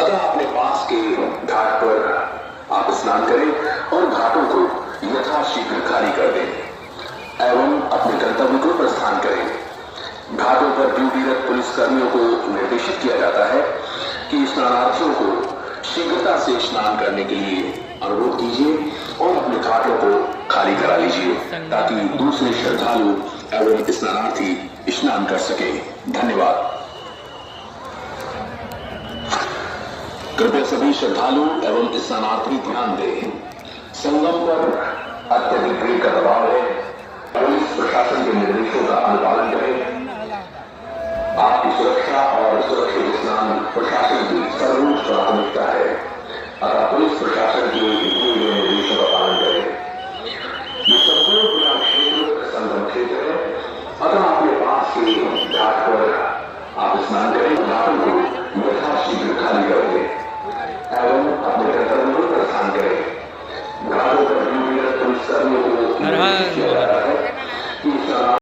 अतः अपने पास के घाट पर आप स्नान करें और घाटों को यथाशीघ्र खाली कर दें एवं अपने गंतव्य को प्रस्थान करें। घाटों पर ड्यूटीरत पुलिसकर्मियों को निर्देशित किया जाता है कि स्नानार्थियों को शीघ्रता से स्नान करने के लिए अनुरोध कीजिए और अपने घाटों को खाली करा लीजिए ताकि दूसरे श्रद्धालु एवं स्नानार्थी स्नान कर सके। धन्यवाद। कृपया सभी श्रद्धालु एवं स्नानार्थी ध्यान दें, संगम पर अत्यधिक भीड़ का दबाव है। पुलिस प्रशासन के निर्देशों का अनुपालन करें। आपकी सुरक्षा और सुरक्षित स्नान प्रशासन की सर्वोच्च प्राथमिकता है। अतः पुलिस प्रशासन के दिए गए निर्देशों का पालन करें। ये संपूर्ण खुला क्षेत्र संगम क्षेत्र है। अतः अपने पास के घाट पर आप स्नान करें, घाटों को यथाशीघ्र खाली कर दें एवं अपने गंतव्य को प्रस्थान करें। घाटों पर ड्यूटीरत पुलिसकर्मियों को